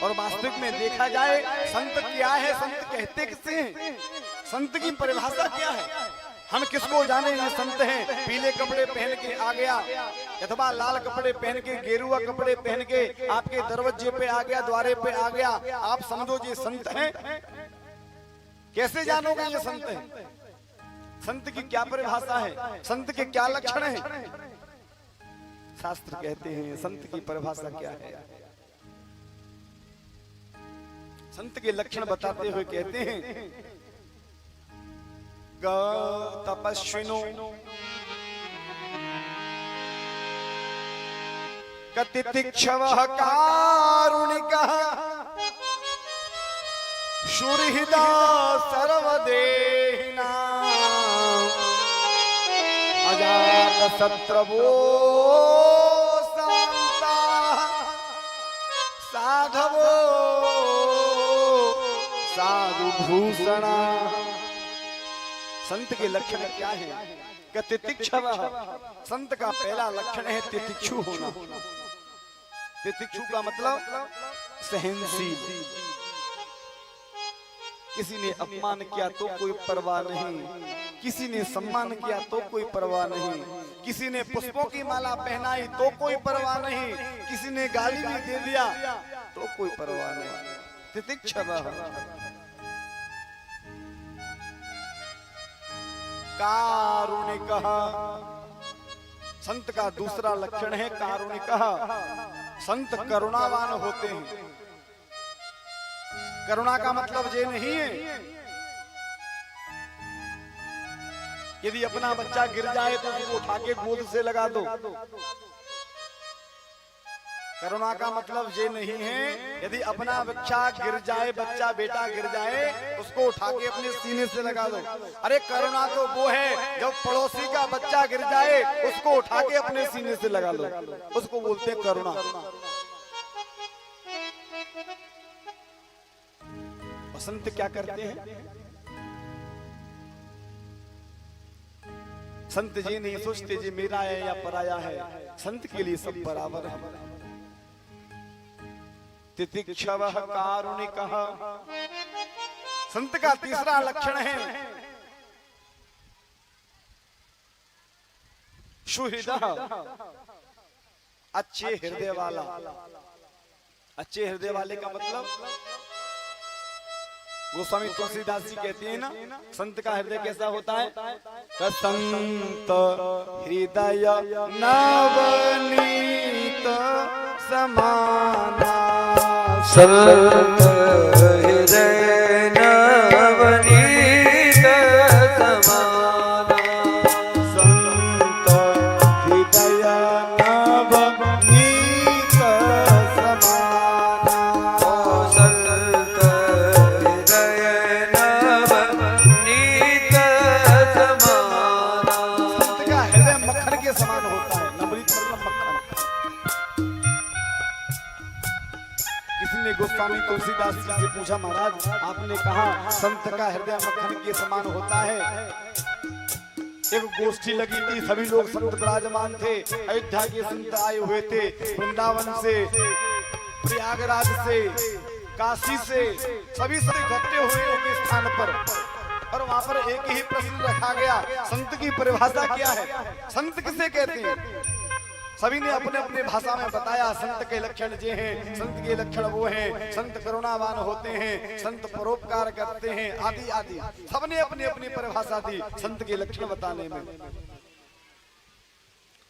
और वास्तविक में देखा जाए संत क्या है, संत कहते किसे हैं, संत की परिभाषा क्या है, हम किसको जाने ये संत हैं। पीले कपड़े पहन के आ गया अथवा लाल कपड़े पहन के, गेरुआ कपड़े पहन के आपके दरवाजे पे आ गया, द्वारे पे आ गया, आप समझो ये संत हैं। कैसे जानोगे ये संत हैं? संत की क्या परिभाषा है, संत के क्या लक्षण हैं? शास्त्र कहते हैं संत की परिभाषा क्या है। संत के लक्षण बताते हुए कहते हैं ग तपस्विनो कतितिक्षवः कारुणिकः शुरहृदा सर्वदेहिनां अजातशत्रवो शान्ताः साधवो साधुभूषणा। संत के लक्षण क्या है? तितिक्षवः, संत का पहला लक्षण है तितिक्षु होना। तितिक्षु का मतलब सहनशील। किसी ने अपमान किया तो कोई परवाह नहीं, किसी ने सम्मान किया तो कोई परवाह नहीं, किसी ने पुष्पों की माला पहनाई तो कोई परवाह नहीं, किसी ने गाली भी दे दिया तो कोई परवाह नहीं। तितिक्षवः। कारुणिकः, संत का दूसरा लक्षण है कारुणिकः, संत करुणावान होते हैं। करुणा का मतलब ये नहीं है यदि अपना बच्चा गिर जाए तो उसको उठा के गोद से लगा दो। करुणा का मतलब ये नहीं है यदि अपना बच्चा गिर जाए, बच्चा बेटा गिर जाए, उसको उठा के अपने सीने से लगा दो। अरे करुणा तो वो है जब पड़ोसी का बच्चा गिर जाए उसको उठा के अपने सीने से लगा लो, उसको बोलते हैं करुणा। संत क्या करते हैं? संत जी नहीं सोचते जी मेरा है या पराया है, संत के लिए सब बराबर है। तितिक्षवः कारुणिकः, संत का तीसरा लक्षण है सुहृदः, अच्छे हृदय वाला। अच्छे हृदय वाले का मतलब गोस्वामी तुलसीदास जी कहते हैं ना, संत का हृदय कैसा होता है? संत हृदय नवनीत समाना, संत हृदय नवनीत समाना, संत हृदय नवनीत समाना, संत हृदय नवनीत समाना। संत का हृदय मक्खन के समान होता है। नवनीत मतलब मक्खन। किसी ने गोस्वामी तुलसीदास जी से पूछा, महाराज आपने कहा संत का हृदय मक्खन के समान होता है। एक गोष्ठी लगी थी, सभी लोग संत विराजमान थे, अयोध्या के संत आए हुए थे, वृंदावन से, प्रयागराज से, काशी से, सभी संत इकट्ठे हुए एक स्थान पर, और वहां पर एक ही प्रश्न रखा गया, संत की परिभाषा क्या है, संत किसे कहते हैं? सभी ने अपने अपने भाषा में बताया संत के लक्षण ये हैं, संत के लक्षण वो हैं, संत करुणावान होते हैं, संत परोपकार करते हैं, आदि आदि। सबने अपनी अपनी परिभाषा दी संत के लक्षण बताने में।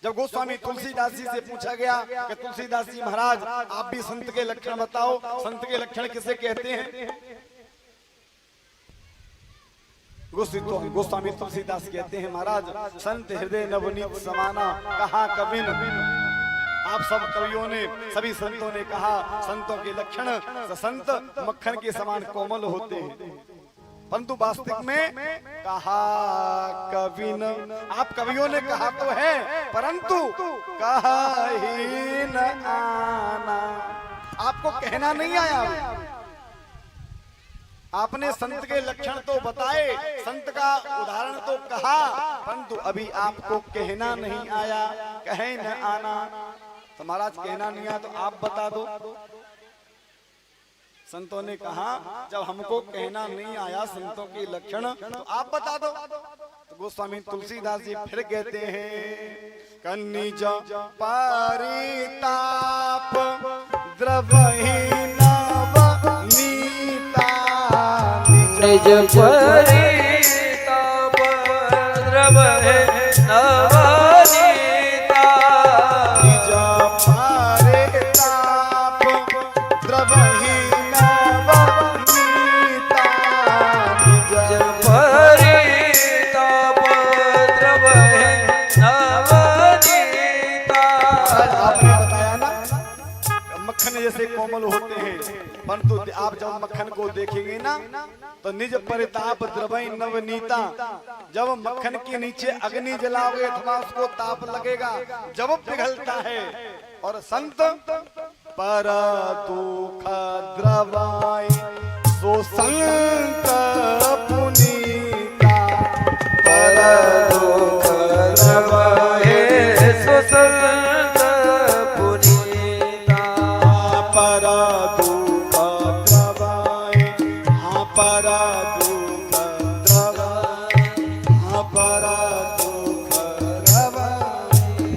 जब गोस्वामी तुलसीदास जी से पूछा गया कि तुलसीदास जी महाराज आप भी संत के लक्षण बताओ, संत के लक्षण किसे कहते हैं? गोस्वामी तुलसीदास कहते हैं, महाराज संत हृदय नवनीत समाना कहा कविन। आप सब कवियों ने, सभी संतों ने कहा संतों के लक्षण संत मक्खन के समान कोमल होते हैं, परंतु वास्तविक में कहा कविन, आप कवियों ने कहा तो है परंतु कहा ही न आना, आपको कहना नहीं आया। आपने संत के लक्षण तो बताए, संत का उदाहरण तो कहा, परंतु अभी आपको कहना नहीं आया, कहे न आना। तो महाराज कहना नहीं आया तो आप बता दो। संतों ने कहा जब हमको कहना नहीं आया संतों के लक्षण तो आप बता दो। तो गोस्वामी तुलसीदास जी फिर कहते हैं कन्निज परिताप द्रवही नवनीता निज परिताप द्रवहि नवनीता निज परिताप द्रवही नवनीता निज परिताप द्रवहि नवनीता। आपने बताया ना मक्खन जैसे कोमल होते हैं, परंतु आप जब मक्खन को देखेंगे ना तो निज परिताप द्रवई नवनीता। जब मक्खन के नीचे अग्नि जलाओगे अथवा उसको ताप लगेगा जब पिघलता है। और संत पर दुख द्रवाई सो संत पुनीता पर दुख द्रवहि सो संत पुनीता। पर दुख द्रवाई हाँ पर दुख द्रवाई हाँ पर दुख द्रवाई।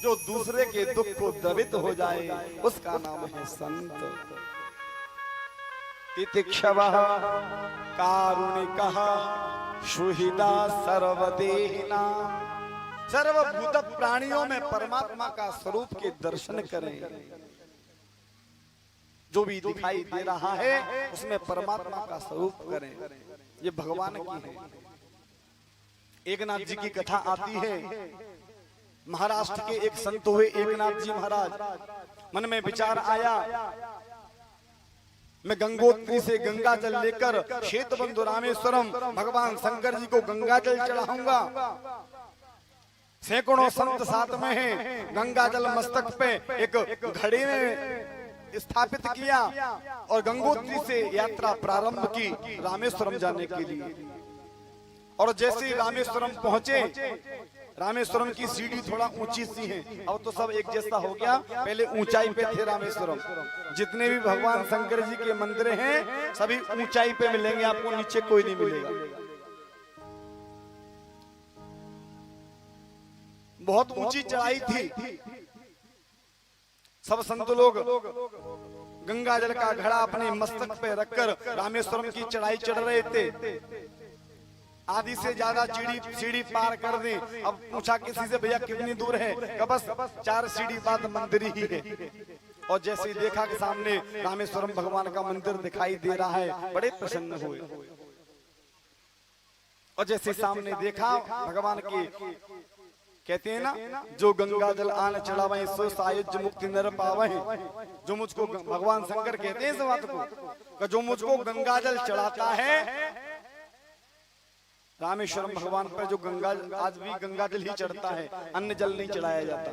जो दूसरे के दुख को द्रवित हो जाए उसका नाम है संत। तितिक्षवः कारुणिकः सुहृदा सर्वदेहिना। सर्वभूत प्राणियों में परमात्मा का स्वरूप के दर्शन करें। जो भी दिखाई दे रहा है उसमें परमात्मा का स्वरूप करें। ये भगवान की है। एकनाथ जी की कथा आती है। महाराष्ट्र के एक संत हुए एकनाथ जी महाराज। मन में विचार आया मैं गंगोत्री से गंगा जल लेकर श्वेतबंधु रामेश्वरम भगवान शंकर जी को गंगा जल चढ़ाऊंगा। सैकड़ों संत साथ में हैं। गंगा जल मस्तक पे एक घड़े में स्थापित किया और गंगोत्री से यात्रा प्रारंभ की रामेश्वरम जाने के लिए। और जैसे ही रामेश्वरम पहुंचे, रामेश्वरम की सीढ़ी थोड़ा ऊंची सी है। अब तो सब एक जैसा हो गया, पहले ऊंचाई पे थे रामेश्वरम। जितने भी भगवान शंकर जी के मंदिर हैं सभी ऊंचाई पे मिलेंगे, आपको नीचे कोई नहीं मिलेगा। बहुत ऊंची चढ़ाई थी। सब संत लोग गंगा जल का घड़ा अपने मस्तक पे रखकर रामेश्वरम की चढ़ाई चढ़ रहे थे। आधी से ज्यादा सीढ़ी पार कर दी। अब पूछा किसी से भैया कितनी दूर है, कि बस 4 सीढ़ी बाद मंदिर ही है। और जैसे ही देखा कि सामने रामेश्वरम भगवान का मंदिर दिखाई दे रहा है, बड़े प्रसन्न हुए। और जैसे सामने देखा भगवान की कहते हैं ना जो गंगा जल आन चढ़ावे सो सायुज्य मुक्ति नर पावे। जो मुझको भगवान शंकर कहते हैं इस बात को, जो मुझको गंगा जल चढ़ाता है रामेश्वरम भगवान पर जो गंगा आज भी गंगा जल ही चढ़ता है, अन्य जल नहीं चढ़ाया जाता।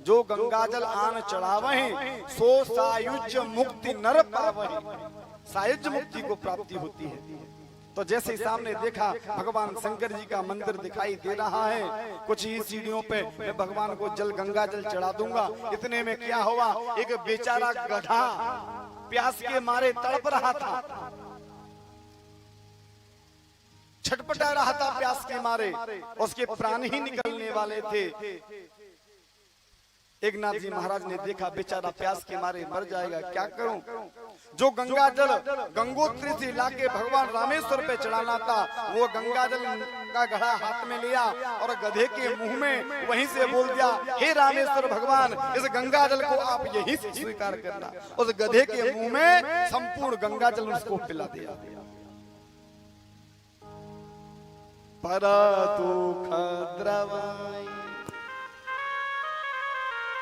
जो गंगा जल आन चढ़ावे सो सायुज्य मुक्ति नर पावे। सायुज्य मुक्ति को प्राप्ति होती है। तो जैसे ही सामने देखा भगवान शंकर जी का मंदिर दिखाई दे रहा है। कुछ ही सीढ़ियों पे मैं भगवान को जल गंगा जल चढ़ा दूंगा। इतने में क्या हुआ, एक बेचारा गधा प्यास के मारे तड़प रहा था, छटपटा रहा था प्यास के मारे, उसके प्राण ही निकलने वाले थे। एकनाथ जी महाराज ने देखा बेचारा प्यास के मारे मर जाएगा, क्या करूं। जो गंगा जल गंगोत्री से लाके भगवान रामेश्वर पे चढ़ाना था, वो गंगा जल का घड़ा हाथ में लिया और गधे के मुंह में वहीं से बोल दिया, हे रामेश्वर भगवान इस गंगा जल को आप यहीं से स्वीकार करना। उस गधे के मुंह में संपूर्ण गंगा जल उसको पिला दिया। पर दुख द्रवाई।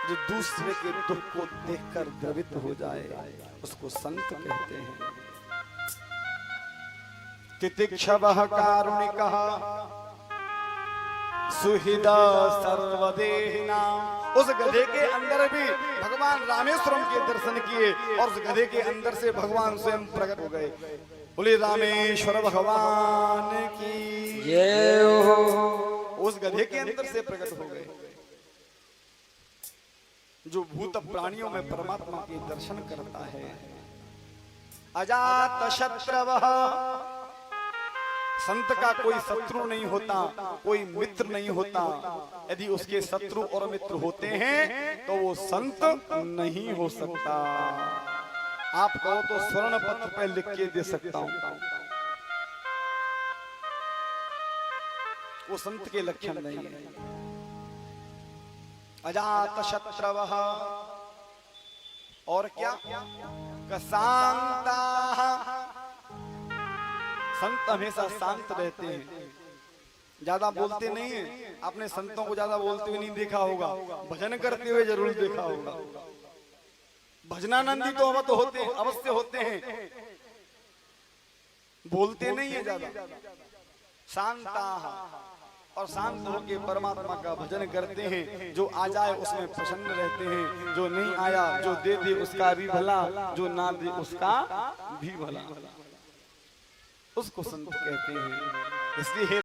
जो दूसरे के दुख को देखकर द्रवित हो जाए उसको संत कहते हैं। तितिक्षवः कारुणिकः सुहृदा सर्वदेहिना। उस गधे के अंदर भी भगवान रामेश्वरम के दर्शन किए और उस गधे के अंदर से भगवान स्वयं प्रकट हो गए। बोले रामेश्वर भगवान की जय हो। उस गधे के अंदर से प्रकट हो गए। जो भूत प्राणियों में परमात्मा के दर्शन करता है अजात शत्रवः, संत का कोई शत्रु नहीं होता, कोई मित्र नहीं होता। यदि उसके शत्रु और मित्र होते हैं तो वो संत नहीं हो सकता। आप कहो तो स्वर्ण पत्र पे लिख के दे सकता हूं, वो संत के लक्षण नहीं है। अजात शत्रवः, और क्या, शांता, संत हमेशा शांत रहते हैं, ज्यादा बोलते नहीं है। आपने संतों को ज्यादा बोलते हुए नहीं देखा होगा, भजन करते हुए जरूर देखा होगा। भजनानंदी तो अवश्य होते हैं, अवश्य होते हैं, बोलते नहीं है ज्यादा। शांता, और शांत होकर परमात्मा का भजन करते हैं। जो आ जाए उसमें प्रसन्न रहते हैं, जो नहीं आया, जो दे दे उसका भी भला, जो ना दे उसका भी भला, उसको संत कहते हैं। इसलिए